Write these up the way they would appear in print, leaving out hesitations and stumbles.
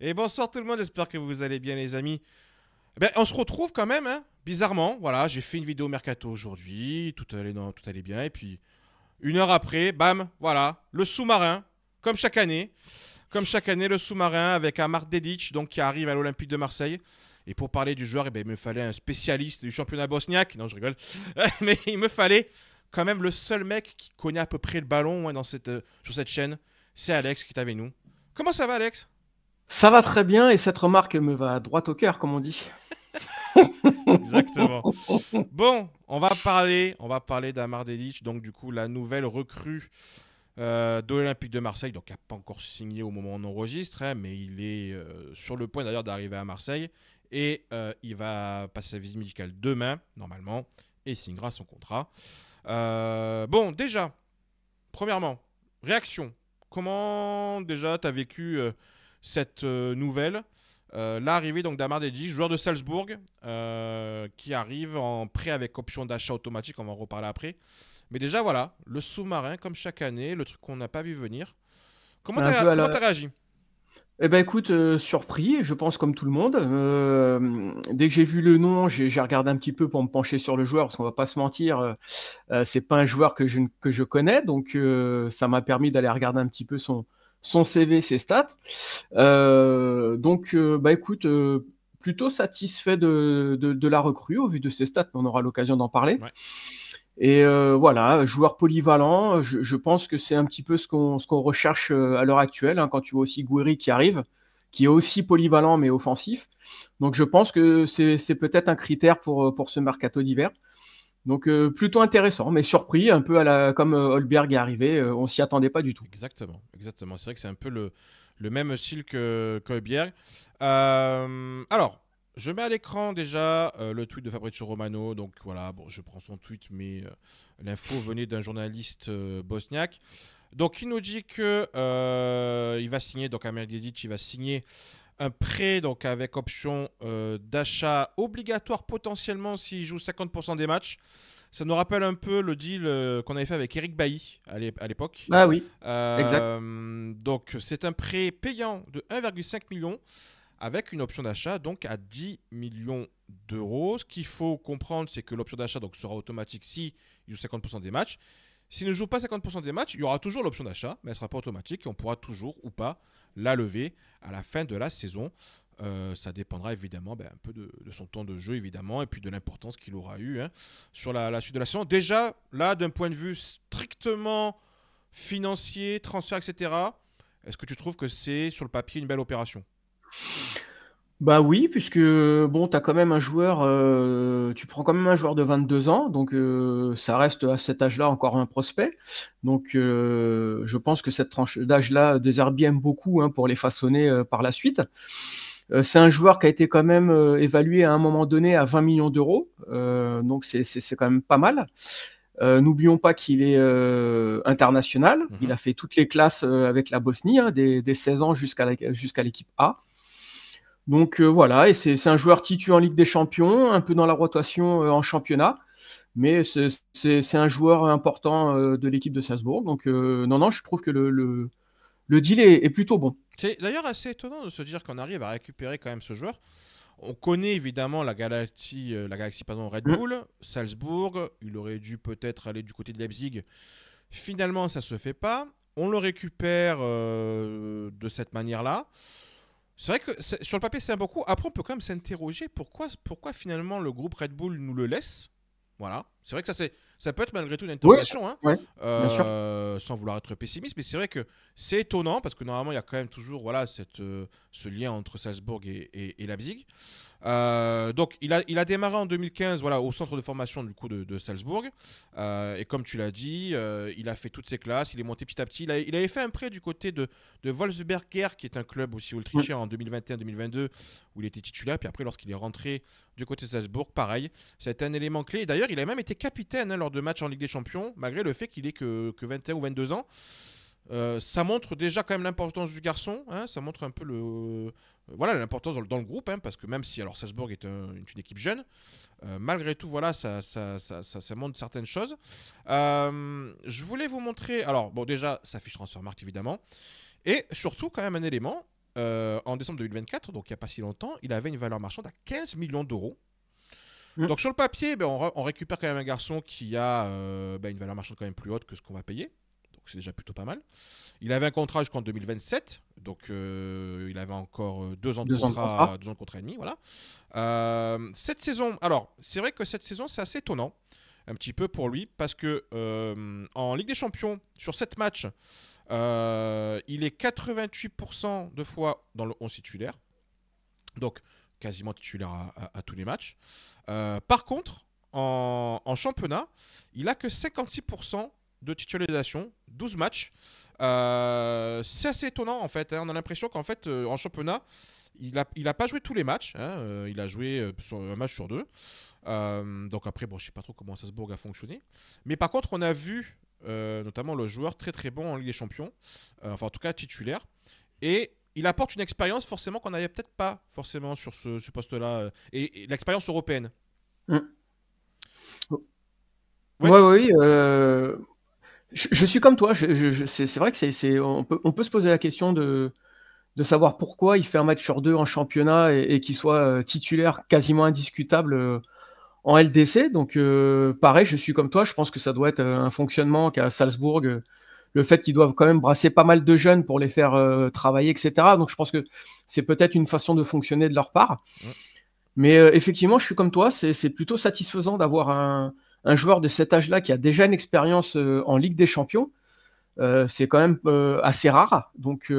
Et bonsoir tout le monde, j'espère que vous allez bien les amis. On se retrouve quand même, hein, bizarrement. Voilà, j'ai fait une vidéo mercato aujourd'hui, tout allait bien. Et puis, une heure après, bam, voilà, le sous-marin, comme chaque année. Comme chaque année, le sous-marin avec Amar Dedic, donc, qui arrive à l'Olympique de Marseille. Et pour parler du joueur, il me fallait un spécialiste du championnat bosniaque. Non, je rigole. Mais il me fallait quand même le seul mec qui connaît à peu près le ballon sur cette chaîne. C'est Alex qui est avec nous. Comment ça va, Alex? Ça va très bien et cette remarque me va droit au cœur, comme on dit. Exactement. Bon, on va parler d'Amar Dedic, donc du coup la nouvelle recrue de l'Olympique de Marseille, donc qui n'a pas encore signé au moment où on enregistre, hein, mais il est sur le point d'ailleurs d'arriver à Marseille et il va passer sa visite médicale demain, normalement, et il signera son contrat. Bon, déjà, premièrement, réaction. Comment déjà t'as vécu cette nouvelle l'arrivée donc d'Amar Dedic, joueur de Salzbourg, qui arrive en prêt avec option d'achat automatique, on va en reparler après. Mais déjà voilà, le sous-marin comme chaque année, le truc qu'on n'a pas vu venir. Comment Un t'as peu à comment la... t'as réagi? Eh ben écoute, surpris, je pense comme tout le monde. Dès que j'ai vu le nom, j'ai regardé un petit peu pour me pencher sur le joueur, parce qu'on va pas se mentir, c'est pas un joueur que je connais, donc ça m'a permis d'aller regarder un petit peu son CV, ses stats. Bah écoute, plutôt satisfait de la recrue au vu de ses stats, mais on aura l'occasion d'en parler. Ouais, Et voilà, joueur polyvalent, je pense que c'est un petit peu ce qu'on recherche à l'heure actuelle, hein, quand tu vois aussi Gouiri qui arrive, qui est aussi polyvalent mais offensif. Donc je pense que c'est peut-être un critère pour ce mercato d'hiver. Donc plutôt intéressant, mais surpris, un peu comme Holberg est arrivé, on s'y attendait pas du tout. exactement, exactement. C'est vrai que c'est un peu le même style que Bière. Alors, je mets à l'écran déjà le tweet de Fabrizio Romano. Donc voilà, bon, je prends son tweet, mais l'info venait d'un journaliste bosniaque. Donc il nous dit que il va signer, donc Amir Dedic, il va signer un prêt donc avec option d'achat obligatoire potentiellement s'il joue 50% des matchs. Ça nous rappelle un peu le deal qu'on avait fait avec Eric Bailly à l'époque. Ah oui, exact. Donc c'est un prêt payant de 1,5 million avec une option d'achat donc à 10 millions d'euros. Ce qu'il faut comprendre, c'est que l'option d'achat donc sera automatique si il joue 50% des matchs. S'il ne joue pas 50% des matchs, il y aura toujours l'option d'achat, mais elle ne sera pas automatique et on pourra toujours ou pas la lever à la fin de la saison. Ça dépendra évidemment un peu de son temps de jeu évidemment et puis de l'importance qu'il aura eu, hein, sur la suite de la saison. Déjà, là, d'un point de vue strictement financier, transfert, etc., est-ce que tu trouves que c'est sur le papier une belle opération? Bah oui, puisque bon, t'as quand même un joueur, tu prends quand même un joueur de 22 ans, donc ça reste à cet âge-là encore un prospect. Donc je pense que cette tranche d'âge-là, Deserbi aime beaucoup, hein, pour les façonner par la suite. C'est un joueur qui a été quand même évalué à un moment donné à 20 millions d'euros, donc c'est quand même pas mal. N'oublions pas qu'il est international. Il Mhm. a fait toutes les classes avec la Bosnie, hein, des 16 ans jusqu'à l'équipe A. Donc voilà, et c'est un joueur titu en Ligue des Champions, un peu dans la rotation en championnat, mais c'est un joueur important de l'équipe de Salzbourg. Donc non, non, je trouve que le deal est plutôt bon. C'est d'ailleurs assez étonnant de se dire qu'on arrive à récupérer quand même ce joueur. On connaît évidemment la galaxie pardon, Red Mm. Bull, Salzbourg. Il aurait dû peut-être aller du côté de Leipzig. Finalement, ça se fait pas. On le récupère de cette manière-là. C'est vrai que sur le papier, c'est un bon coup. Après, on peut quand même s'interroger pourquoi finalement le groupe Red Bull nous le laisse. Voilà. C'est vrai que ça peut être malgré tout une Oui, interrogation, hein, ouais, bien sûr. sans vouloir être pessimiste, mais c'est vrai que c'est étonnant parce que normalement, il y a quand même toujours voilà, ce lien entre Salzbourg et Leipzig. Donc il a démarré en 2015 voilà, au centre de formation du coup de Salzbourg. Et comme tu l'as dit, il a fait toutes ses classes, il est monté petit à petit. Il avait fait un prêt du côté de Wolfsberger, qui est un club aussi Mm. autrichien en 2021-2022, où il était titulaire. Puis après, lorsqu'il est rentré du côté de Salzbourg, pareil, ça a été un élément clé. D'ailleurs, il a même été capitaine, hein, lors de matchs en Ligue des Champions, malgré le fait qu'il ait que 21 ou 22 ans. Ça montre déjà quand même l'importance du garçon, hein, ça montre un peu voilà, l'importance dans le groupe, hein, parce que même si alors Salzbourg est une équipe jeune, malgré tout voilà, ça montre certaines choses. Je voulais vous montrer, alors bon déjà sa fiche Transfermarkt évidemment, et surtout quand même un élément, en décembre 2024, donc il n'y a pas si longtemps, il avait une valeur marchande à 15 millions d'euros. Mm. Donc sur le papier, on récupère quand même un garçon qui a une valeur marchande quand même plus haute que ce qu'on va payer. Donc c'est déjà plutôt pas mal. Il avait un contrat jusqu'en 2027, donc il avait encore 2 ans de 2 ans de contrat. contrat, 2 ans et demi, voilà. Cette saison, alors c'est vrai que cette saison c'est assez étonnant, un petit peu pour lui, parce que en Ligue des Champions, sur 7 matchs, il est 88% de fois dans le 11 titulaire, donc quasiment titulaire à tous les matchs. Par contre, en championnat, il a que 56% de titularisation, 12 matchs. C'est assez étonnant en fait, hein. On a l'impression qu'en fait, en championnat, il a pas joué tous les matchs, hein. Il a joué un match sur deux. Donc après, bon, je sais pas trop comment Salzbourg a fonctionné. Mais par contre, on a vu notamment le joueur très très bon en Ligue des Champions, enfin en tout cas titulaire. Et il apporte une expérience forcément qu'on n'avait peut-être pas forcément sur ce poste-là. Et l'expérience européenne. Mm. Ouais, Ouais, oui. Je suis comme toi. C'est vrai que on peut se poser la question de savoir pourquoi il fait un match sur deux en championnat et qu'il soit titulaire quasiment indiscutable en LDC. Donc, pareil, je suis comme toi. Je pense que ça doit être un fonctionnement qu'a Salzbourg. Le fait qu'ils doivent quand même brasser pas mal de jeunes pour les faire travailler, etc. Donc, je pense que c'est peut-être une façon de fonctionner de leur part. Ouais. Mais effectivement, je suis comme toi. C'est plutôt satisfaisant d'avoir un joueur de cet âge-là qui a déjà une expérience en Ligue des Champions. C'est quand même assez rare. Donc,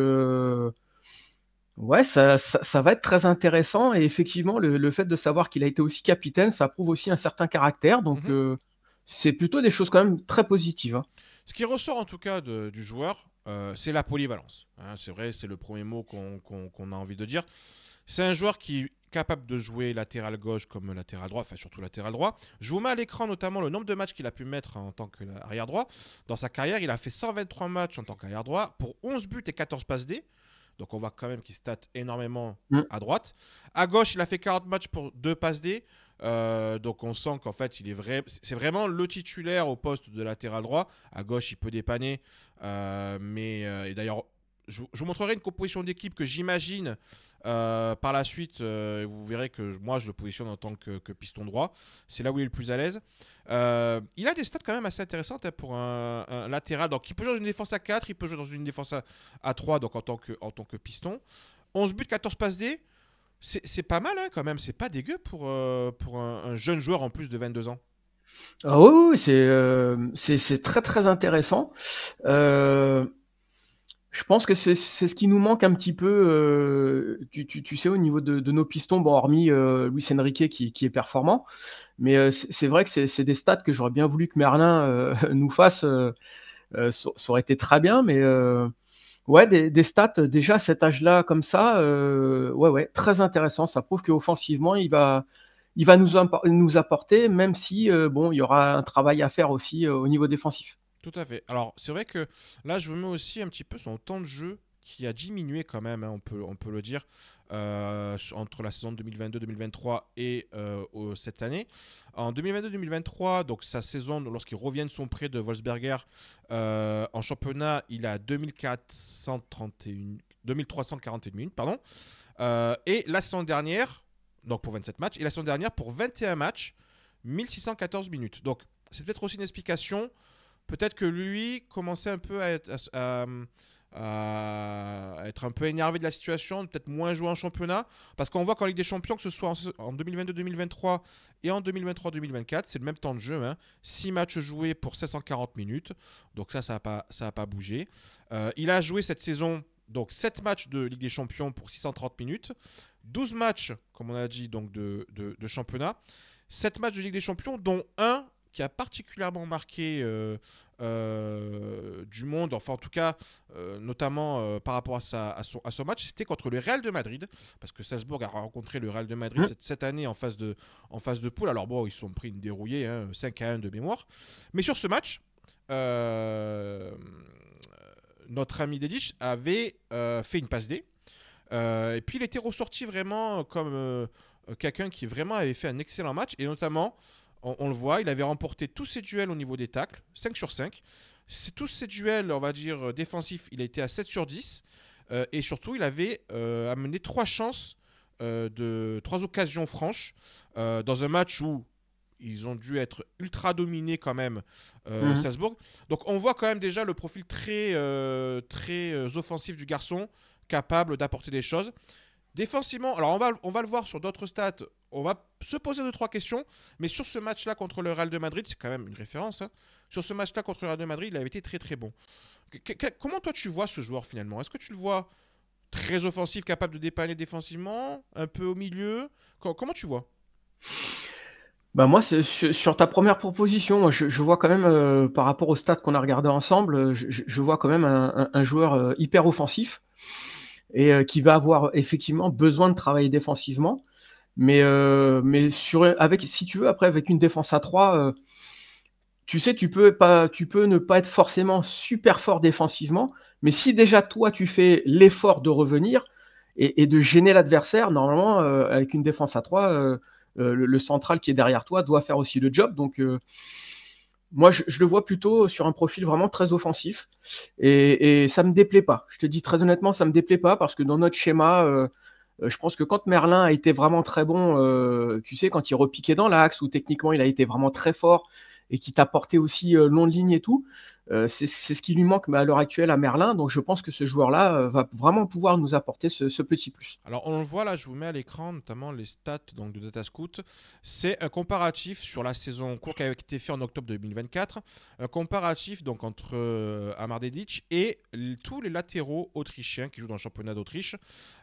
ouais, ça va être très intéressant. Et effectivement, le fait de savoir qu'il a été aussi capitaine, ça prouve aussi un certain caractère. Donc, Mhm. c'est plutôt des choses quand même très positives, hein. Ce qui ressort en tout cas du joueur, c'est la polyvalence, hein. C'est vrai, c'est le premier mot qu'on a envie de dire. C'est un joueur qui est capable de jouer latéral gauche comme latéral droit, enfin surtout latéral droit. Je vous mets à l'écran notamment le nombre de matchs qu'il a pu mettre en tant qu'arrière droit. Dans sa carrière, il a fait 123 matchs en tant qu'arrière droit pour 11 buts et 14 passes D. Donc on voit quand même qu'il stat énormément Mm. à droite. À gauche, il a fait 40 matchs pour 2 passes D. Donc on sent qu'en fait, c'est vraiment le titulaire au poste de latéral droit. À gauche, il peut dépanner. Et d'ailleurs, je vous montrerai une composition d'équipe que j'imagine par la suite. Vous verrez que moi, je le positionne en tant que piston droit. C'est là où il est le plus à l'aise. Il a des stats quand même assez intéressantes, hein, pour un latéral. Donc il peut jouer dans une défense à 4, il peut jouer dans une défense à 3, donc en tant que piston. 11 buts, 14 passes D. C'est pas mal, hein, quand même. C'est pas dégueu pour un jeune joueur en plus de 22 ans. Ah oui, oui, c'est très très intéressant. Euh, je pense que c'est ce qui nous manque un petit peu, tu sais, au niveau de nos pistons, bon, hormis Luis Enrique qui est performant, mais c'est vrai que c'est des stats que j'aurais bien voulu que Merlin nous fasse. Ça aurait été très bien, mais ouais, des stats déjà à cet âge-là comme ça, ouais, ouais, très intéressant. Ça prouve qu'offensivement, il va nous apporter, même si bon, il y aura un travail à faire aussi au niveau défensif. Tout à fait. Alors, c'est vrai que là, je vous mets aussi un petit peu son temps de jeu qui a diminué quand même, hein, on peut le dire, entre la saison 2022-2023 et cette année. En 2022-2023, donc sa saison, lorsqu'il revient de son prêt de Wolfsberger, en championnat, il a 2341 minutes, pardon. Et la saison dernière, donc pour 27 matchs, et la saison dernière pour 21 matchs, 1614 minutes. Donc, c'est peut-être aussi une explication. Peut-être que lui commençait un peu à être un peu énervé de la situation, peut-être moins jouer en championnat. Parce qu'on voit qu'en Ligue des Champions, que ce soit en 2022-2023 et en 2023-2024, c'est le même temps de jeu, hein. 6 matchs joués pour 740 minutes. Donc ça n'a pas bougé. Il a joué cette saison, donc 7 matchs de Ligue des Champions pour 630 minutes. 12 matchs, comme on a dit, donc de championnat. 7 matchs de Ligue des Champions, dont un qui a particulièrement marqué du monde, enfin en tout cas notamment par rapport à son match, c'était contre le Real de Madrid, parce que Salzbourg a rencontré le Real de Madrid cette année en phase de poule. Alors bon, ils se sont pris une dérouillée, hein, 5-1 de mémoire. Mais sur ce match, notre ami Dedic avait fait une passe D. Et puis il était ressorti vraiment comme quelqu'un qui vraiment avait fait un excellent match, et notamment on le voit, il avait remporté tous ses duels au niveau des tacles, 5 sur 5. Tous ses duels, on va dire, défensifs, il a été à 7 sur 10. et surtout, il avait amené 3 chances, de 3 occasions franches dans un match où ils ont dû être ultra dominés quand même, Mhm. Salzbourg. Donc on voit quand même déjà le profil très offensif du garçon, capable d'apporter des choses. Défensivement, alors on va le voir sur d'autres stats, on va se poser 2 3 questions, mais sur ce match-là contre le Real de Madrid, c'est quand même une référence, hein. Sur ce match-là contre le Real de Madrid, il avait été très très bon. Comment toi tu vois ce joueur finalement? Est-ce que tu le vois très offensif, capable de dépanner défensivement, un peu au milieu? Comment tu vois? Bah moi, sur ta première proposition, moi, je vois quand même, par rapport aux stats qu'on a regardé ensemble, je vois quand même un joueur hyper offensif et qui va avoir effectivement besoin de travailler défensivement. Mais si tu veux, après, avec une défense à 3, tu sais, tu peux ne pas être forcément super fort défensivement, mais si déjà toi tu fais l'effort de revenir et de gêner l'adversaire, normalement, avec une défense à 3, le central qui est derrière toi doit faire aussi le job. Donc, moi, je le vois plutôt sur un profil vraiment très offensif et ça me déplaît pas. Je te dis très honnêtement, ça me déplaît pas parce que dans notre schéma, je pense que quand Merlin a été vraiment très bon, tu sais, quand il repiquait dans l'axe où techniquement il a été vraiment très fort et qui t'a porté aussi long de ligne et tout, c'est ce qui lui manque à l'heure actuelle à Merlin. Donc je pense que ce joueur-là va vraiment pouvoir nous apporter ce petit plus. Alors on le voit là, je vous mets à l'écran notamment les stats donc, de Datascout. C'est un comparatif sur la saison en cours qui a été fait en octobre 2024. Un comparatif donc entre Amar Dedic et tous les latéraux autrichiens qui jouent dans le championnat d'Autriche.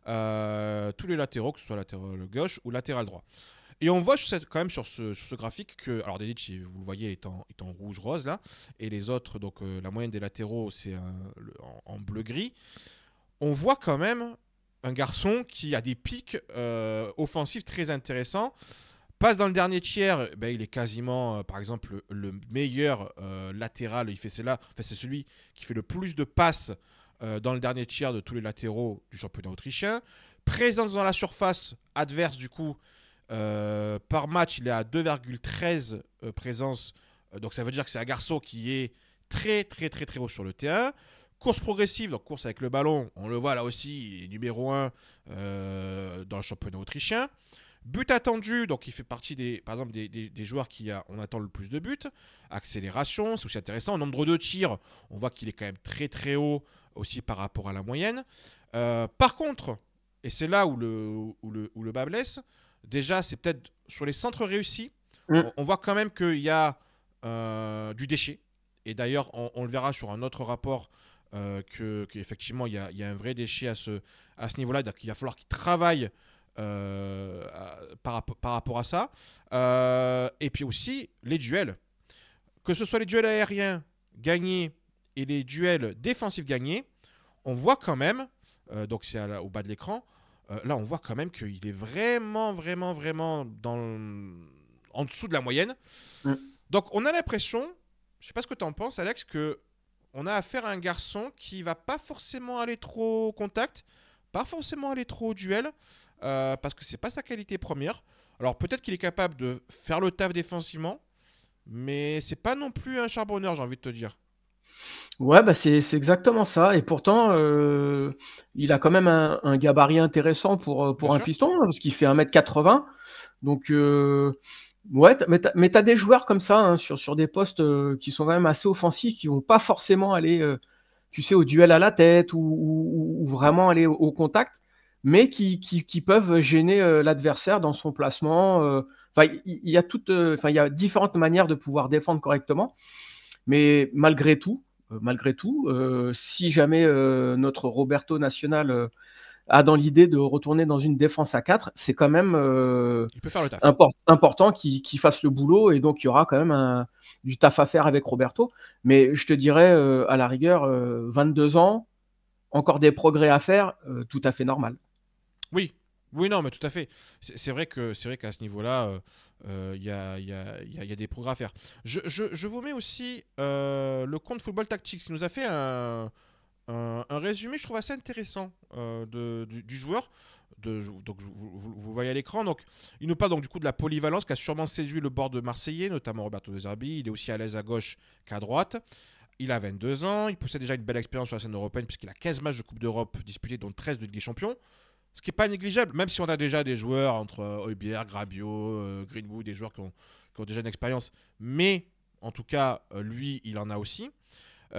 Tous les latéraux, que ce soit latéral gauche ou latéral droit. Et on voit quand même sur ce graphique que, alors Dedic, vous le voyez, est en rouge-rose là, et les autres, donc la moyenne des latéraux, c'est en bleu-gris. On voit quand même un garçon qui a des pics offensifs très intéressants. Passe dans le dernier tiers, ben, il est quasiment, par exemple, le meilleur latéral. C'est celui qui fait le plus de passes dans le dernier tiers de tous les latéraux du championnat autrichien. Présence dans la surface adverse, du coup, par match, il est à 2,13 présences. Donc ça veut dire que c'est un garçon qui est très très très très haut sur le terrain. Course progressive, donc course avec le ballon, on le voit là aussi, il est numéro 1 dans le championnat autrichien. But attendu, donc il fait partie par exemple des joueurs on attend le plus de buts. Accélération, c'est aussi intéressant. Nombre de tirs, on voit qu'il est quand même très très haut aussi par rapport à la moyenne. Par contre, et c'est là où le bas blesse, déjà c'est peut-être sur les centres réussis, Mm. on voit quand même qu'il y a du déchet. Et d'ailleurs, on le verra sur un autre rapport qu'effectivement, il y a un vrai déchet à ce niveau-là. Donc, il va falloir qu'il travaille par rapport à ça. Et puis aussi, les duels. Que ce soit les duels aériens gagnés et les duels défensifs gagnés, on voit quand même, donc c'est au bas de l'écran, là on voit quand même qu'il est vraiment, vraiment, vraiment en dessous de la moyenne. Mm. Donc on a l'impression, je sais pas ce que tu en penses Alex, que on a affaire à un garçon qui va pas forcément aller trop au contact, pas forcément aller trop au duel, parce que c'est pas sa qualité première. Alors peut-être qu'il est capable de faire le taf défensivement, mais c'est pas non plus un charbonneur, j'ai envie de te dire. Ouais, bah, c'est exactement ça et pourtant, il a quand même un gabarit intéressant Bien pour un sûr. piston, hein, parce qu'il fait 1,80 m. Donc, ouais, tu as des joueurs comme ça, hein, sur des postes, qui sont quand même assez offensifs, qui vont pas forcément aller, tu sais, au duel à la tête ou vraiment aller au contact, mais qui peuvent gêner, l'adversaire dans son placement, enfin, il y a enfin, il y a différentes manières de pouvoir défendre correctement. Mais malgré tout, si jamais, notre Roberto National, a dans l'idée de retourner dans une défense à 4, c'est quand même, Il peut faire le taf. important qu'il fasse le boulot et donc il y aura quand même du taf à faire avec Roberto. Mais je te dirais, à la rigueur, 22 ans, encore des progrès à faire, tout à fait normal. Oui, oui, non, mais tout à fait. C'est vrai qu'à ce niveau-là, il y a des progrès à faire. Je vous mets aussi le compte Football Tactics qui nous a fait un résumé, je trouve assez intéressant du joueur. Donc vous voyez à l'écran. Donc il nous parle donc du coup de la polyvalence qui a sûrement séduit le bord de Marseillais, notamment Roberto De Zerbi. Il est aussi à l'aise à gauche qu'à droite. Il a 22 ans, il possède déjà une belle expérience sur la scène européenne puisqu'il a 15 matchs de Coupe d'Europe disputés, dont 13 de Ligue des Champions. Ce qui n'est pas négligeable, même si on a déjà des joueurs entre Højbjerg, Rabiot, Greenwood, des joueurs qui ont déjà une expérience. Mais en tout cas, lui, il en a aussi. Il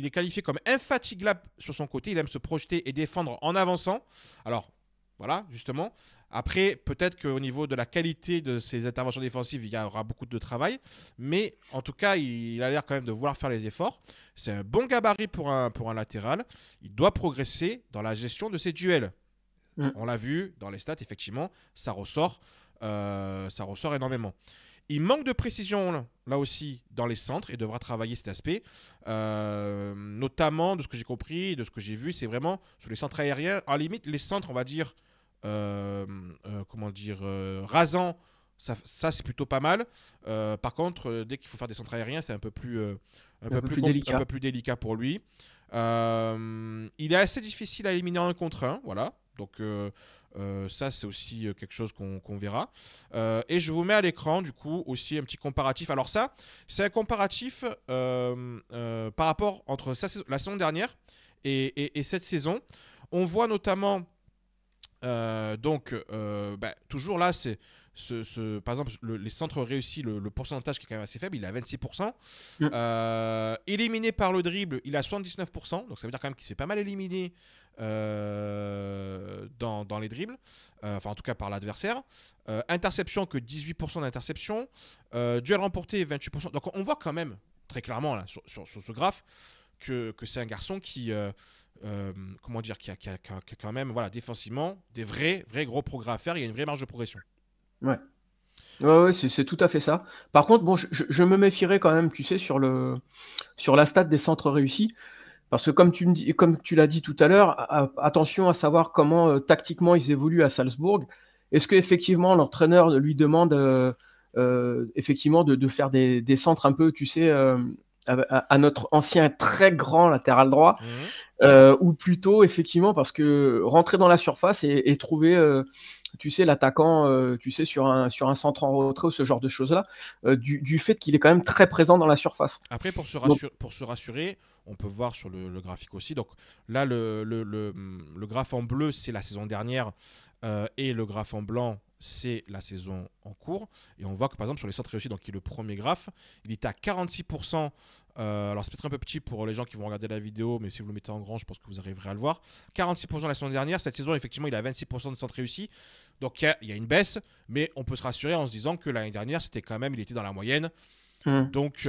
est qualifié comme infatigable sur son côté. Il aime se projeter et défendre en avançant. Alors, voilà, justement. Après, peut-être qu'au niveau de la qualité de ses interventions défensives, il y aura beaucoup de travail. Mais en tout cas, il a l'air quand même de vouloir faire les efforts. C'est un bon gabarit pour un latéral. Il doit progresser dans la gestion de ses duels. On l'a vu dans les stats, effectivement, ça ressort énormément. Il manque de précision là aussi dans les centres et devra travailler cet aspect. Notamment, de ce que j'ai compris, de ce que j'ai vu, c'est vraiment sur les centres aériens. En limite, les centres, on va dire, rasants, ça c'est plutôt pas mal. Par contre, dès qu'il faut faire des centres aériens, c'est un peu plus délicat pour lui. Il est assez difficile à éliminer en 1 contre 1, voilà. Donc ça c'est aussi quelque chose qu'on verra. Et je vous mets à l'écran du coup aussi un petit comparatif. Alors ça, c'est un comparatif par rapport entre la saison dernière et cette saison. On voit notamment toujours là, c'est par exemple, les centres réussis, le pourcentage qui est quand même assez faible, il est à 26%. Éliminé par le dribble, il est à 79%. Donc ça veut dire quand même qu'il s'est pas mal éliminé dans les dribbles. Enfin, en tout cas par l'adversaire. Interception, que 18% d'interception. Duel remporté, 28%. Donc on voit quand même, très clairement, là, sur ce graphe, que c'est un garçon qui a quand même, voilà, défensivement des vrais gros progrès à faire. Il y a une vraie marge de progression. Ouais. Ouais, c'est tout à fait ça. Par contre, bon, je me méfierais quand même, tu sais, sur la stat des centres réussis, parce que comme tu l'as dit tout à l'heure, attention à savoir comment tactiquement ils évoluent à Salzbourg. Est-ce qu'effectivement l'entraîneur lui demande effectivement de faire des centres un peu, tu sais, à notre ancien très grand latéral droit, ou plutôt effectivement parce que rentrer dans la surface et trouver tu sais, l'attaquant, tu sais, sur un centre en retrait ou ce genre de choses-là, du fait qu'il est quand même très présent dans la surface. Après, pour se rassurer, on peut voir sur le graphique aussi. Donc là, le graphe en bleu, c'est la saison dernière et le graphe en blanc, c'est la saison en cours. Et on voit que par exemple sur les centres réussis, donc qui est le premier graphe, il était à 46%. Alors c'est peut-être un peu petit pour les gens qui vont regarder la vidéo, mais si vous le mettez en grand, je pense que vous arriverez à le voir. 46% la saison dernière. Cette saison, effectivement, il a 26% de centres réussis. Donc il y a une baisse, mais on peut se rassurer en se disant que l'année dernière, c'était quand même, il était dans la moyenne. Donc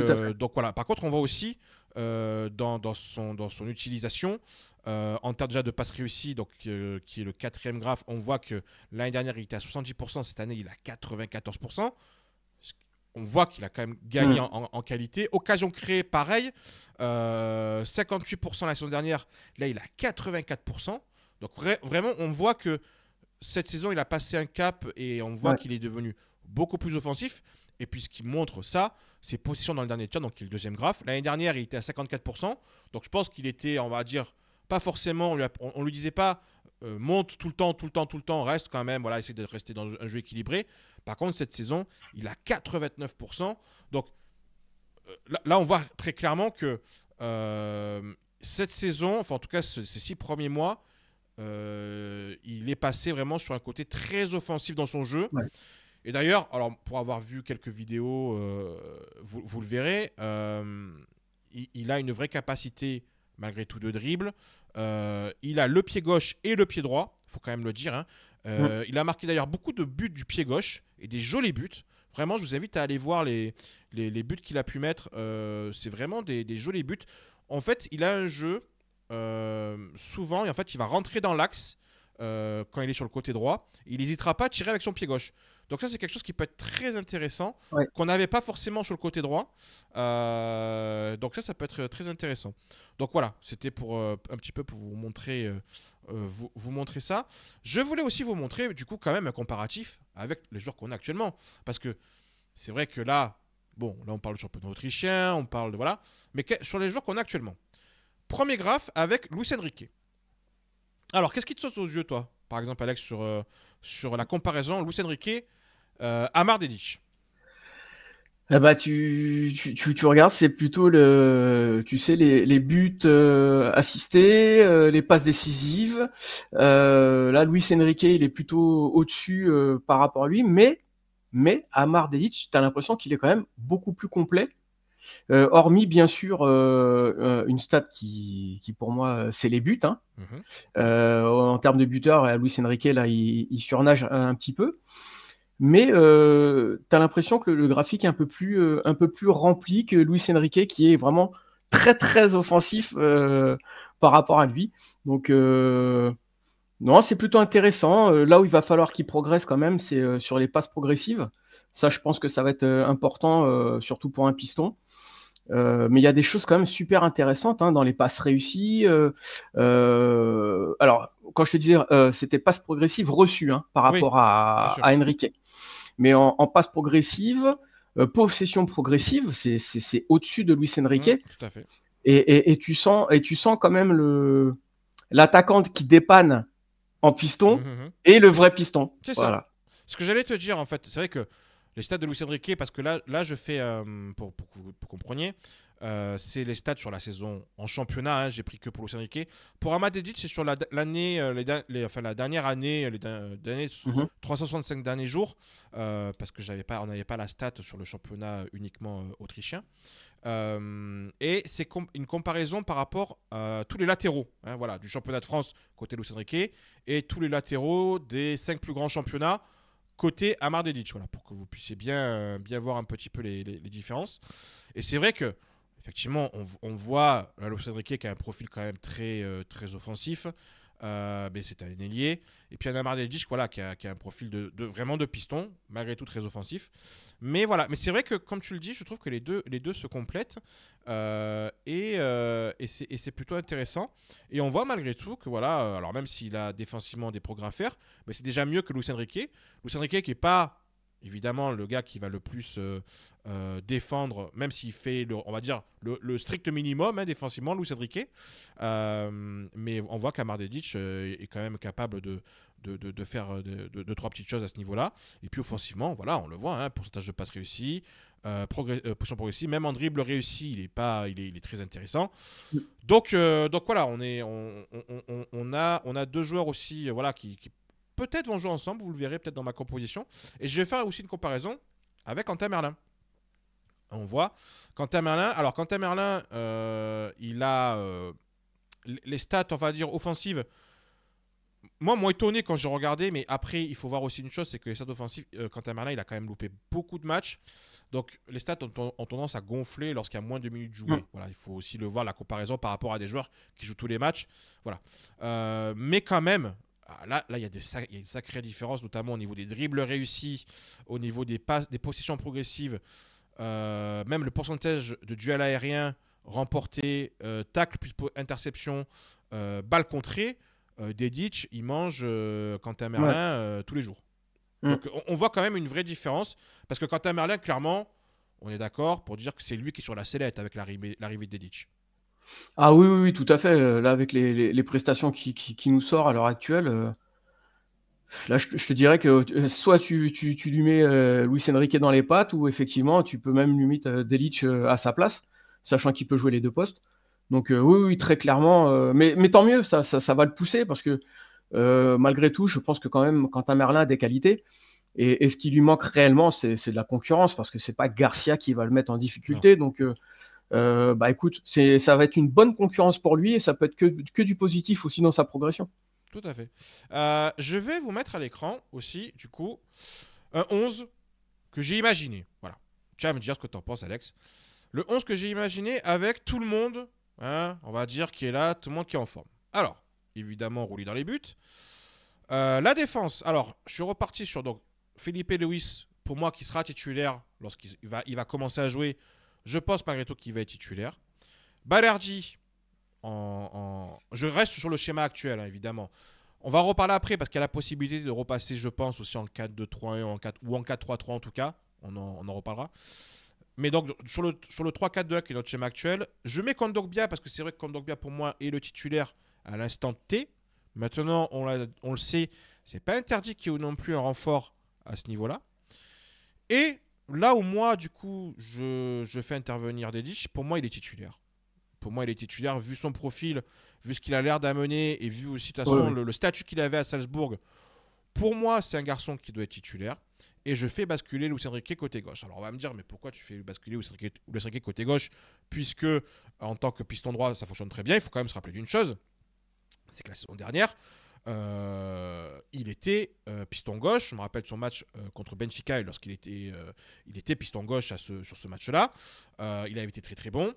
voilà. Par contre, on voit aussi dans son utilisation, en termes déjà de passes réussies, donc, qui est le 4e graphe, on voit que l'année dernière, il était à 70%, cette année, il est à 94%. On voit qu'il a quand même gagné en qualité. Occasion créée, pareil. 58% la saison dernière, là, il a 84%. Donc vraiment, on voit que cette saison, il a passé un cap et on voit qu'il est devenu beaucoup plus offensif. Et puis ce qui montre ça, c'est position dans le dernier tiers, donc qui est le 2e graphe. L'année dernière, il était à 54%. Donc je pense qu'il était, on va dire, pas forcément, on lui disait pas monte tout le temps, reste quand même, voilà, essaie de rester dans un jeu équilibré. Par contre, cette saison, il a 89%. Donc là, on voit très clairement que cette saison, enfin en tout cas ces 6 premiers mois, il est passé vraiment sur un côté très offensif dans son jeu. Ouais. Et d'ailleurs, alors pour avoir vu quelques vidéos, vous le verrez, il a une vraie capacité malgré tout de dribble. Il a le pied gauche et le pied droit, il faut quand même le dire. Hein. Il a marqué d'ailleurs beaucoup de buts du pied gauche et des jolis buts. Vraiment, je vous invite à aller voir les buts qu'il a pu mettre. C'est vraiment des jolis buts. En fait, il a un jeu souvent, et en fait, il va rentrer dans l'axe quand il est sur le côté droit. Il n'hésitera pas à tirer avec son pied gauche. Donc ça, c'est quelque chose qui peut être très intéressant, qu'on n'avait pas forcément sur le côté droit. Donc ça peut être très intéressant. Donc voilà, c'était pour un petit peu pour vous montrer, vous montrer ça. Je voulais aussi vous montrer, du coup, quand même un comparatif avec les joueurs qu'on a actuellement. Parce que c'est vrai que là, bon, là on parle du championnat autrichien, on parle de... Voilà. Mais sur les joueurs qu'on a actuellement. Premier graphe avec Luis Enrique. Alors, qu'est-ce qui te saute aux yeux, toi, par exemple, Alex, sur la comparaison Luis Enrique, Amar Dedić? Eh bah, tu regardes, c'est plutôt tu sais, les buts assistés, les passes décisives. Là, Luis Enrique, il est plutôt au-dessus par rapport à lui, mais Amar Delic, tu as l'impression qu'il est quand même beaucoup plus complet. Hormis, bien sûr, une stat qui pour moi, c'est les buts. Hein. Mhm. En termes de buteurs, Luis Enrique, là, il surnage un petit peu. Mais tu as l'impression que le graphique est un peu plus rempli que Luis Enrique, qui est vraiment très très offensif par rapport à lui. Donc non, c'est plutôt intéressant. Là où il va falloir qu'il progresse quand même, c'est sur les passes progressives. Ça, je pense que ça va être important, surtout pour un piston. Mais il y a des choses quand même super intéressantes hein, dans les passes réussies. Alors, quand je te disais, c'était passes progressives reçues hein, par Oui, rapport bien sûr. à Enrique. Mais en passe progressive, possession progressive, c'est au-dessus de Luis Enrique. Tout à fait. Et tu sens quand même l'attaquant qui dépanne en piston Mhm. et le vrai piston. C'est ça. Voilà. Ce que j'allais te dire, en fait, c'est vrai que les stats de Luis Enrique, parce que là je fais, pour que vous compreniez, c'est les stats sur la saison en championnat, hein, j'ai pris que pour Luis Enrique. Pour Amad Edic, c'est sur l'année, enfin, la dernière année, les derniers Mhm. 365 derniers jours, parce que on n'avait pas la stat sur le championnat uniquement autrichien. Et c'est une comparaison par rapport à tous les latéraux hein, voilà, du championnat de France côté Luis Enrique et tous les latéraux des 5 plus grands championnats côté Amar Dedic, voilà, pour que vous puissiez bien voir un petit peu les différences. Et c'est vrai que, effectivement, on voit Luis Enrique qui a un profil quand même très offensif. Mais c'est un ailier. Et puis un Amar Dedic voilà, qui a un profil vraiment de piston, malgré tout très offensif. Mais voilà, mais c'est vrai que comme tu le dis, je trouve que les deux se complètent et c'est plutôt intéressant. Et on voit malgré tout que voilà, alors même s'il a défensivement des progrès à faire, mais c'est déjà mieux que Luis Enrique. Luis Enrique qui est pas évidemment le gars qui va le plus défendre, même s'il fait, on va dire, le strict minimum hein, défensivement, Luis Enrique. Mais on voit qu'Amar Dedic est quand même capable de faire deux, trois petites choses à ce niveau-là. Et puis offensivement, voilà, on le voit, hein, pourcentage de passes réussies, position progressive, même en dribble réussi, il est très intéressant. Donc voilà, on a deux joueurs aussi voilà, qui peut-être vont jouer ensemble, vous le verrez peut-être dans ma composition. Et je vais faire aussi une comparaison avec Quentin Merlin. On voit Quentin Merlin. Alors Quentin Merlin, il a les stats, on va dire, offensives moi, m'ont étonné quand j'ai regardé, mais après, il faut voir aussi une chose, c'est que les stats offensifs, Quentin Merlin, il a quand même loupé beaucoup de matchs. Donc, les stats ont tendance à gonfler lorsqu'il y a moins de minutes jouées. Voilà, il faut aussi le voir, la comparaison par rapport à des joueurs qui jouent tous les matchs. Voilà. Mais quand même, là, il y a une sacrée différence, notamment au niveau des dribbles réussis, au niveau des passes, des possessions progressives, même le pourcentage de duels aériens remportés, tacle plus interception, balle contrée. Dedic, il mange Quentin Ouais. Merlin tous les jours. Mm. Donc on voit quand même une vraie différence. Parce que Quentin Merlin, clairement, on est d'accord pour dire que c'est lui qui est sur la sellette avec l'arrivée de Dedic. Ah oui, oui, oui, tout à fait. Là, avec les prestations qui nous sort à l'heure actuelle, là, je te dirais que soit tu lui mets Luis Enrique dans les pattes, ou effectivement, tu peux même limite Delic à sa place, sachant qu'il peut jouer les deux postes. Donc oui, oui, très clairement. Mais tant mieux, ça va le pousser, parce que malgré tout, je pense que quand même, Quentin Merlin a des qualités. Et ce qui lui manque réellement, c'est de la concurrence, parce que c'est pas Garcia qui va le mettre en Non, difficulté. Donc, bah écoute, ça va être une bonne concurrence pour lui, et ça peut être que du positif aussi dans sa progression. tout à fait. Je vais vous mettre à l'écran aussi, du coup, un 11 que j'ai imaginé. Voilà. Tu vas me dire ce que tu en penses, Alex. Le 11 que j'ai imaginé avec tout le monde, hein, on va dire, qui est là, tout le monde qui est en forme. Alors, évidemment, rouler dans les buts. La défense. Alors, je suis reparti sur donc Felipe Luis, pour moi, qui sera titulaire lorsqu'il va commencer à jouer. Je pense malgré tout qu'il va être titulaire. Balerdi, je reste sur le schéma actuel, hein, évidemment. On va en reparler après parce qu'il y a la possibilité de repasser, je pense, aussi en 4-2-3-1 ou en 4-3-3 en tout cas. On en reparlera. Mais donc, sur le 3-4-2 qui est notre schéma actuel, je mets Kondogbia parce que c'est vrai que Kondogbia, pour moi, est le titulaire à l'instant T. Maintenant, on le sait, c'est pas interdit qu'il y ait non plus un renfort à ce niveau-là. Et là où moi, du coup, je fais intervenir Dedic, pour moi, il est titulaire. Pour moi, il est titulaire, vu son profil, vu ce qu'il a l'air d'amener, et vu aussi, de toute Oui, façon, oui. le statut qu'il avait à Salzbourg. Pour moi, c'est un garçon qui doit être titulaire. Et je fais basculer Luis Enrique côté gauche. Alors on va me dire, mais pourquoi tu fais basculer Luis Enrique côté gauche? Puisque en tant que piston droit, ça fonctionne très bien. Il faut quand même se rappeler d'une chose, c'est que la saison dernière, il était piston gauche. Je me rappelle de son match contre Benfica, lorsqu'il était, il était piston gauche sur ce match-là. Il avait été très très bon.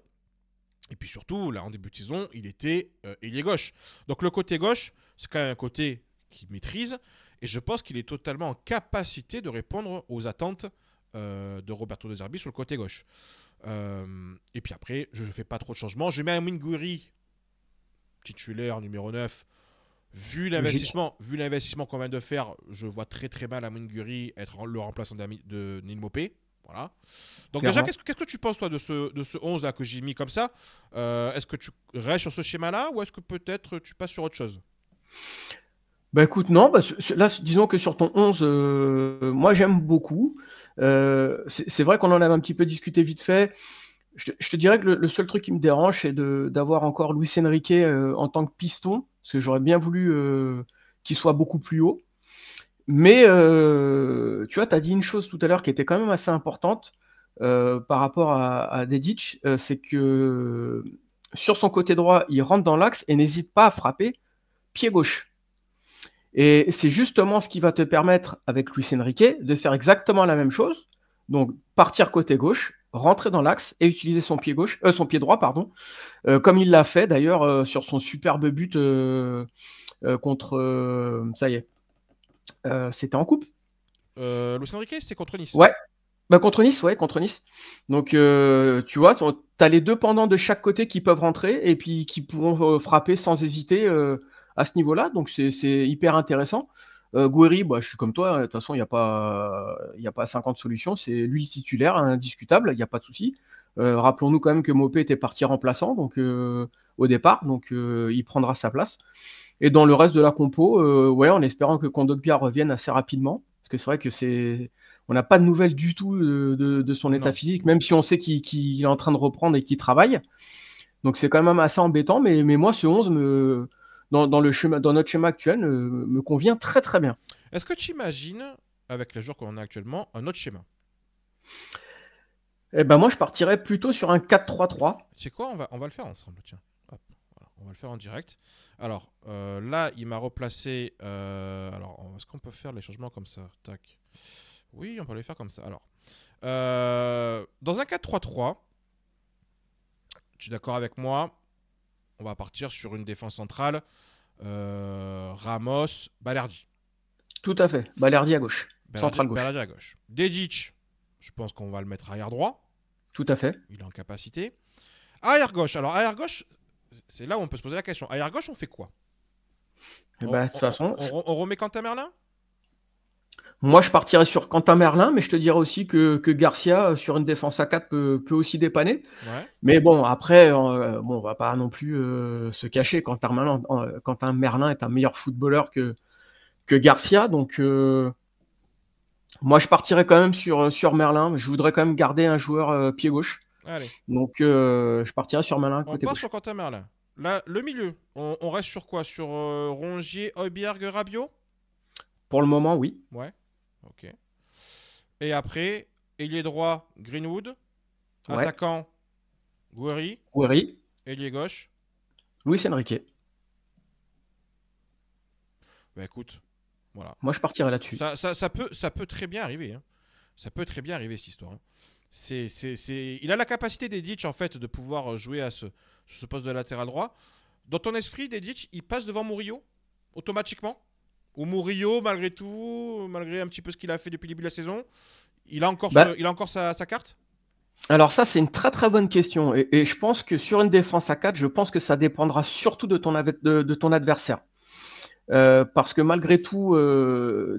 Et puis surtout, là, en début de saison, il était ailier gauche. Donc le côté gauche, c'est quand même un côté qu'il maîtrise. Et je pense qu'il est totalement en capacité de répondre aux attentes de Roberto De Zerbi sur le côté gauche. Et puis après, je ne fais pas trop de changements. Je mets un Minguri titulaire numéro 9. Logique. Vu l'investissement qu'on vient de faire, je vois très très mal à Minguri être le remplaçant de Neil Mopé. Voilà. Donc déjà, Clairement. qu'est-ce que tu penses toi de ce 11 là que j'ai mis comme ça? Est-ce que tu restes sur ce schéma là ou est-ce que peut-être tu passes sur autre chose? Bah, écoute, non, bah, là, disons que sur ton 11, moi, j'aime beaucoup. C'est vrai qu'on en avait un petit peu discuté vite fait. Je te dirais que le seul truc qui me dérange, c'est d'avoir encore Luis Enrique en tant que piston, parce que j'aurais bien voulu qu'il soit beaucoup plus haut. Mais tu vois, tu as dit une chose tout à l'heure qui était quand même assez importante par rapport à Dedic, c'est que sur son côté droit, il rentre dans l'axe et n'hésite pas à frapper pied gauche. Et c'est justement ce qui va te permettre, avec Luis Enrique, de faire exactement la même chose. Donc, partir côté gauche, rentrer dans l'axe et utiliser son pied droit, pardon, comme il l'a fait d'ailleurs sur son superbe but contre. Ça y est, c'était en coupe. Luis Enrique, c'est contre Nice. Ouais, bah, contre Nice, ouais, contre Nice. Donc, tu vois, tu as les deux pendants de chaque côté qui peuvent rentrer et puis qui pourront frapper sans hésiter à ce niveau-là. Donc, c'est hyper intéressant. Gouiri, bah, je suis comme toi. De toute façon, il y a pas 50 solutions. C'est lui le titulaire, indiscutable. Il n'y a pas de souci. Rappelons-nous quand même que Mopé était parti remplaçant donc, au départ. Donc, il prendra sa place. Et dans le reste de la compo, ouais, en espérant que Kondogbia revienne assez rapidement. Parce que c'est vrai que on n'a pas de nouvelles du tout de son état Non. physique, même si on sait qu'il est en train de reprendre et qu'il travaille. Donc c'est quand même assez embêtant, mais moi, ce 11, dans notre schéma actuel, me convient très très bien. Est-ce que tu imagines, avec les joueurs qu'on a actuellement, un autre schéma? Et ben moi, je partirais plutôt sur un 4-3-3. Tu sais quoi, on va le faire ensemble, tiens. Hop, voilà, on va le faire en direct. Alors, là, il m'a replacé. Alors, est-ce qu'on peut faire les changements comme ça? Tac. Oui, on peut les faire comme ça. Alors, dans un 4-3-3, tu es d'accord avec moi? On va partir sur une défense centrale. Ramos, Balerdi. Tout à fait. Balerdi à gauche, centrale gauche. Balerdi à gauche. Dedic, je pense qu'on va le mettre arrière droit. Tout à fait. Il est en capacité. Arrière gauche. Alors, arrière gauche, c'est là où on peut se poser la question. Arrière gauche, on fait quoi? Et ben, de toute façon, On remet Quentin Merlin? moi, je partirais sur Quentin Merlin, mais je te dirais aussi que Garcia, sur une défense à 4, peut aussi dépanner. Ouais. Mais bon, après, bon, on va pas non plus se cacher. Quentin Merlin est un meilleur footballeur que Garcia. Donc, moi, je partirais quand même sur Merlin. Je voudrais quand même garder un joueur pied gauche. Allez, Donc, je partirais sur Merlin on côté part gauche. sur Quentin Merlin. Là, le milieu, on reste sur quoi? Sur Rongier, Højbjerg, Rabiot? Pour le moment, oui. Ouais, ok. Et après, ailier droit, Greenwood. Ouais. Attaquant, Guerri. Oueri, Ailier gauche. Luis Enrique. Bah écoute, voilà. Moi, je partirais là-dessus. Ça peut très bien arriver. Hein. Ça peut très bien arriver cette histoire. Hein. Il a la capacité d'Edic en fait de pouvoir jouer sur ce poste de latéral droit. Dans ton esprit, Dedic, il passe devant Murillo automatiquement? Ou Murillo, malgré tout, malgré un petit peu ce qu'il a fait depuis le début de la saison, Bah, il a encore sa carte? alors ça, c'est une très très bonne question. Et je pense que sur une défense à 4, je pense que ça dépendra surtout de ton adversaire. Parce que malgré tout,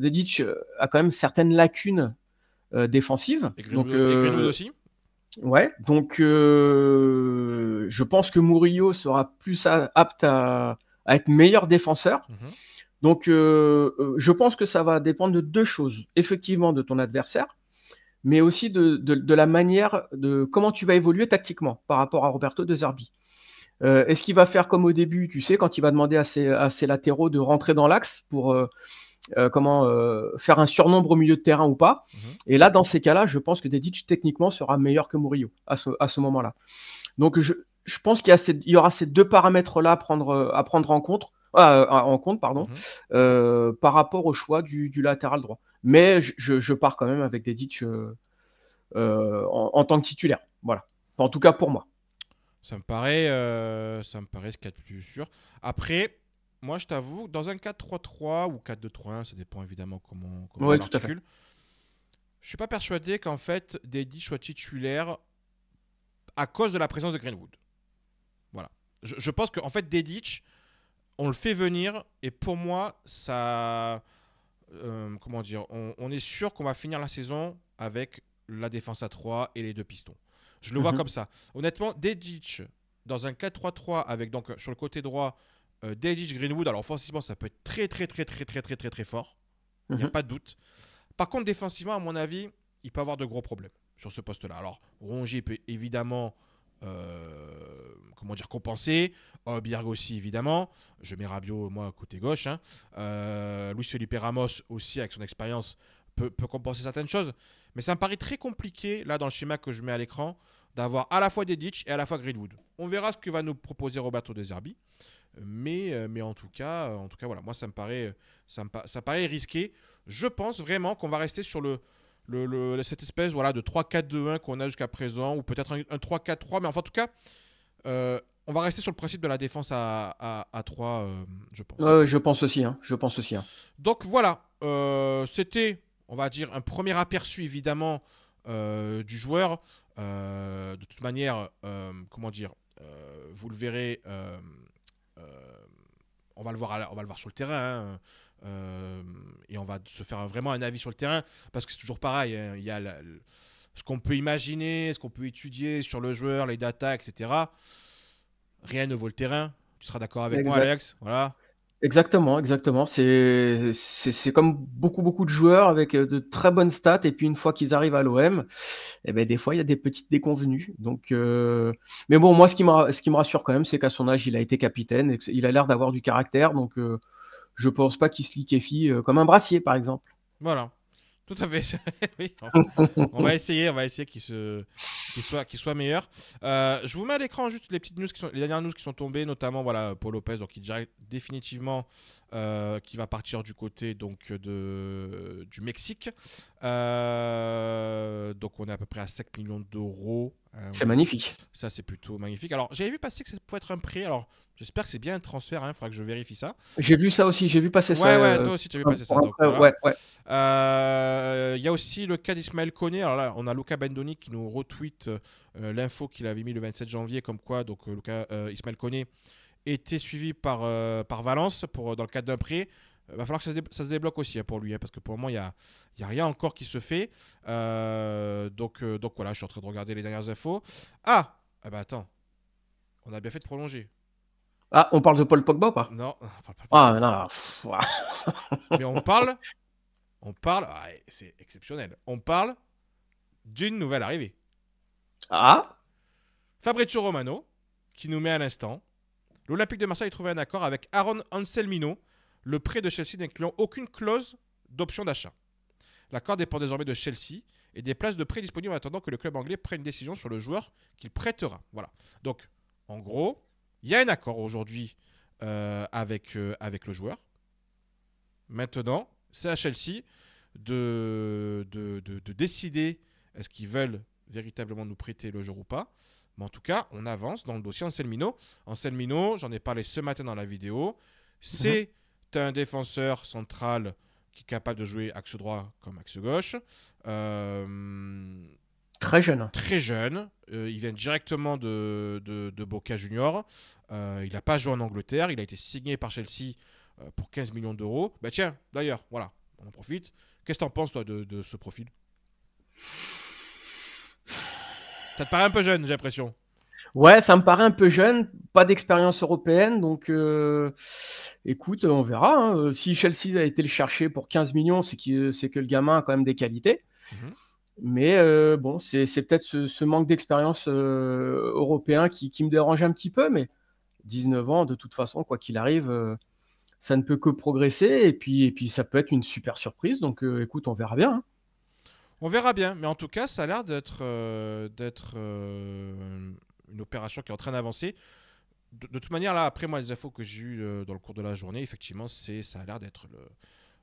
Dedic a quand même certaines lacunes défensives. Donc, Et Greenwood aussi? ouais. Donc, je pense que Murillo sera plus apte à être meilleur défenseur. Mhm. Donc, je pense que ça va dépendre de deux choses. Effectivement, de ton adversaire, mais aussi de la manière de comment tu vas évoluer tactiquement par rapport à Roberto De Zerbi. Est-ce qu'il va faire comme au début, tu sais, quand il va demander à ses latéraux de rentrer dans l'axe pour faire un surnombre au milieu de terrain ou pas. Et là, dans ces cas-là, je pense que Dedic, techniquement, sera meilleur que Murillo à ce moment-là. Donc, je pense qu'il y aura ces deux paramètres-là à prendre en compte, par rapport au choix du latéral droit. Mais je pars quand même avec Dedic en tant que titulaire. Voilà. Enfin, en tout cas, pour moi. Ça me paraît ce qu'il y a de plus sûr. Après, moi, je t'avoue, dans un 4-3-3 ou 4-2-3-1, ça dépend évidemment comment on l'articule. Je suis pas persuadé qu'en fait, Dedic soit titulaire à cause de la présence de Greenwood. Voilà. Je pense qu'en fait, Dedic, on le fait venir et pour moi, ça... comment dire, on est sûr qu'on va finir la saison avec la défense à 3 et les deux pistons. Je le vois comme ça. Honnêtement, Dedic, dans un 4-3-3, avec donc sur le côté droit, Dedic, Greenwood, alors offensivement, ça peut être très, très, très, très, très, très, très, très fort. Il n'y a pas de doute. Par contre, défensivement, à mon avis, il peut avoir de gros problèmes sur ce poste-là. Alors, Rongier peut évidemment compenser. Obiang aussi, évidemment. Je mets Rabiot, moi, côté gauche. Luis Felipe Ramos aussi, avec son expérience, peut compenser certaines choses. Mais ça me paraît très compliqué, là, dans le schéma que je mets à l'écran, d'avoir à la fois Dedic et à la fois Greenwood. On verra ce que va nous proposer Roberto De Zerbi. Mais en tout cas, voilà, moi, ça me paraît risqué. Je pense vraiment qu'on va rester sur cette espèce de 3-4-2-1 qu'on a jusqu'à présent, ou peut-être un 3-4-3. Mais enfin, en tout cas, on va rester sur le principe de la défense à 3, je pense. Je pense aussi. Donc voilà, c'était, on va dire, un premier aperçu évidemment du joueur. De toute manière, vous le verrez, on va le voir sur le terrain. Et on va se faire vraiment un avis sur le terrain, parce que c'est toujours pareil, hein, il y a ce qu'on peut imaginer, ce qu'on peut étudier sur le joueur, les datas, etc. Rien ne vaut le terrain. Tu seras d'accord avec moi, Alex? Voilà. Exactement. C'est comme beaucoup de joueurs avec de très bonnes stats, et puis une fois qu'ils arrivent à l'OM, des fois il y a des petites déconvenues. Donc, mais bon, moi ce qui me rassure quand même, c'est qu'à son âge, il a été capitaine et qu'il a l'air d'avoir du caractère. Donc, je pense pas qu'il se liquéfie comme un brassier, par exemple. Voilà. Tout à fait. Oui, on va essayer qu'il soit meilleur. Je vous mets à l'écran juste les petites news les dernières news qui sont tombées, notamment Paul Lopez, donc il dirait définitivement qui va partir du côté donc du Mexique. Donc on est à peu près à 5 millions d'euros. C'est magnifique. Ça, c'est plutôt magnifique. Alors, j'avais vu passer que ça pouvait être un prêt. Alors, j'espère que c'est bien un transfert. Il faudra que je vérifie ça. J'ai vu ça aussi. J'ai vu passer ça. Ouais, toi aussi, tu as vu passer ça. Donc, voilà. Il y a aussi le cas d'Ismaël Koné. Alors là, on a Luca Bendoni qui nous retweet l'info qu'il avait mis le 27 janvier, comme quoi donc Ismaël Koné était suivi par Valence dans le cadre d'un prêt. Il va falloir que ça se débloque aussi pour lui, parce que pour le moment, il n'y a rien encore qui se fait. Donc voilà, je suis en train de regarder les dernières infos. Attends, on a bien fait de prolonger. Ah, on parle de Paul Pogba ou pas? Non, on parle pas. Non. Mais on parle, c'est exceptionnel. On parle d'une nouvelle arrivée. Fabrizio Romano, qui nous met à l'instant. L'Olympique de Marseille a trouvé un accord avec Aaron Anselmino, le prêt de Chelsea n'incluant aucune clause d'option d'achat. L'accord dépend désormais de Chelsea et des places de prêt disponibles en attendant que le club anglais prenne une décision sur le joueur qu'il prêtera. Voilà. Donc, en gros, il y a un accord aujourd'hui avec le joueur. Maintenant, c'est à Chelsea de décider est-ce qu'ils veulent véritablement nous prêter le joueur ou pas. Mais en tout cas, on avance dans le dossier Anselmino. Anselmino, j'en ai parlé ce matin dans la vidéo. C'est un défenseur central qui est capable de jouer axe droit comme axe gauche. Très jeune. Très jeune. Il vient directement de Boca Junior. Il n'a pas joué en Angleterre. Il a été signé par Chelsea pour 15 millions d'euros. Bah tiens, d'ailleurs, voilà, on en profite. Qu'est-ce que tu en penses, toi, de ce profil? Ça te paraît un peu jeune, j'ai l'impression. Ouais, ça me paraît un peu jeune, pas d'expérience européenne, donc écoute, on verra. Hein. Si Chelsea a été le chercher pour 15 millions, c'est que le gamin a quand même des qualités. Mais bon, c'est peut-être ce manque d'expérience européen qui me dérange un petit peu, mais 19 ans, de toute façon, quoi qu'il arrive, ça ne peut que progresser et puis ça peut être une super surprise donc écoute, on verra bien, hein. On verra bien, mais en tout cas, ça a l'air d'être une opération qui est en train d'avancer. De toute manière, là, après moi, les infos que j'ai eues dans le cours de la journée, effectivement, ça a l'air d'être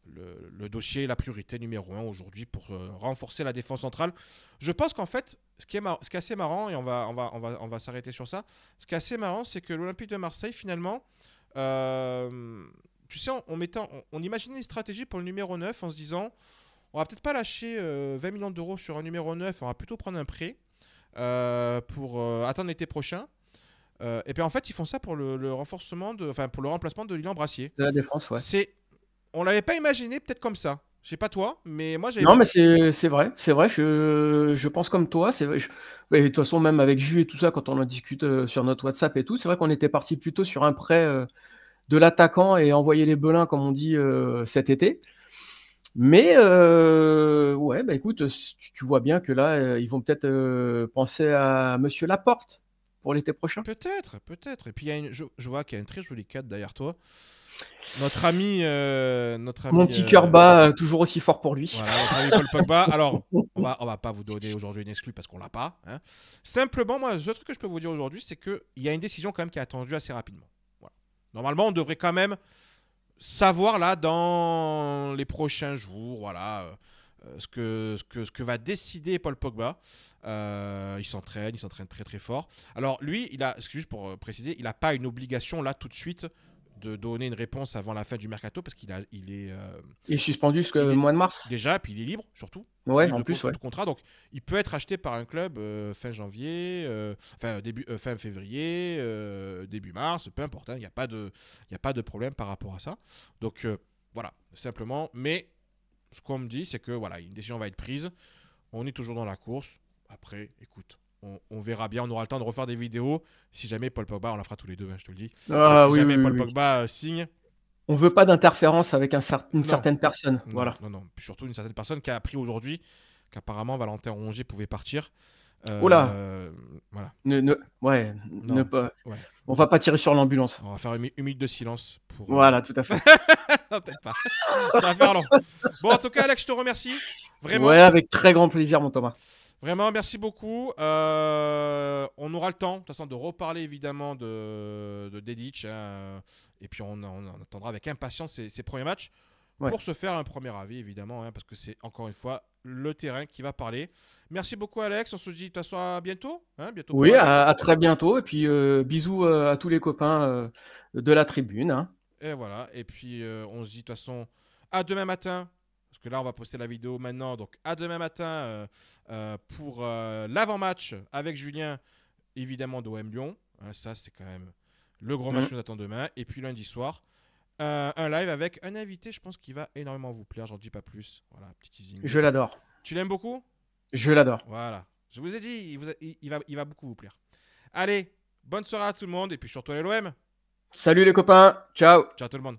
le dossier, la priorité numéro 1 aujourd'hui pour renforcer la défense centrale. Je pense qu'en fait, ce qui est assez marrant, et on va s'arrêter sur ça, ce qui est assez marrant, c'est que l'Olympique de Marseille, finalement, tu sais, on imaginait une stratégie pour le numéro 9 en se disant, on va peut-être pas lâcher 20 millions d'euros sur un numéro 9, on va plutôt prendre un prêt pour attendre l'été prochain. Et puis en fait, ils font ça pour le renforcement enfin pour le remplacement de Lilian Brassier. De la défense, ouais. On l'avait pas imaginé peut-être comme ça. Je sais pas toi, mais moi j'avais Non, pas. mais c'est vrai, je pense comme toi. C'est vrai. Ouais, de toute façon, même avec Jus et tout ça, quand on en discute sur notre WhatsApp et tout, c'est vrai qu'on était parti plutôt sur un prêt de l'attaquant et envoyer les belins, comme on dit, cet été. Mais ouais, bah écoute, tu vois bien que là, ils vont peut-être penser à Monsieur Laporte pour l'été prochain. Peut-être, peut-être. Et puis je vois qu'il y a une très jolie cadre derrière toi. Notre ami, Mon petit cœur bat toujours aussi fort pour lui. voilà, notre ami Paul Pogba. Alors, on va pas vous donner aujourd'hui une exclue parce qu'on l'a pas, hein. Simplement, moi, le seul truc que je peux vous dire aujourd'hui, c'est qu'il y a une décision quand même qui est attendue assez rapidement. Voilà. Normalement, on devrait quand même savoir là dans les prochains jours, voilà, ce que va décider Paul Pogba. Il s'entraîne très très fort. Alors lui, juste pour préciser, il n'a pas une obligation là tout de suite de donner une réponse avant la fin du mercato parce Il est suspendu jusqu'au il est mois de mars. déjà, puis il est libre surtout. Ouais, Libre en plus, ouais. de contrat, donc il peut être acheté par un club fin janvier, fin février, début mars, peu importe, hein, il n'y a pas de problème par rapport à ça. Donc voilà, simplement. Mais ce qu'on me dit, c'est que voilà, une décision va être prise. On est toujours dans la course. Après, écoute, on verra bien. On aura le temps de refaire des vidéos. Si jamais Paul Pogba, on la fera tous les deux, hein, je te le dis. Ah Si oui, jamais oui, oui, Paul oui. Pogba signe, On veut pas d'interférence avec une non, certaine personne. non, Voilà. non, non. Puis surtout une certaine personne qui a appris aujourd'hui qu'apparemment Valentin Rongier pouvait partir. Oh là, Euh, voilà. ouais, ne Non. pas. Ouais. On va pas tirer sur l'ambulance. On va faire une minute de silence pour. Voilà, tout à fait. Non, peut-être pas. Ça va faire long. Bon, en tout cas, Alex, je te remercie. Ouais, Vraiment. avec très grand plaisir, mon Thomas. Vraiment, merci beaucoup. On aura le temps, de toute façon, de reparler évidemment de Dedic, hein, et puis on attendra avec impatience ces premiers matchs Ouais. pour se faire un premier avis, évidemment, hein, parce que c'est encore une fois le terrain qui va parler. Merci beaucoup, Alex. On se dit de toute façon à bientôt. Hein, bientôt pour Oui, un live. à très bientôt. Et puis, bisous à tous les copains de la tribune, hein. Et voilà. Et puis, on se dit de toute façon à demain matin. Parce que là, on va poster la vidéo maintenant. Donc, à demain matin pour l'avant-match avec Julien, évidemment, d'OM Lyon. Hein, ça, c'est quand même le gros match Mm. que nous attend demain. Et puis, lundi soir, un live avec un invité, je pense, qui va énormément vous plaire. J'en dis pas plus. Voilà, petit teasing. Je l'adore. Tu l'aimes beaucoup? Je l'adore. Voilà. Je vous ai dit, il va beaucoup vous plaire. Allez, bonne soirée à tout le monde. Et puis, surtout à l'OM. Salut les copains. Ciao. Ciao tout le monde.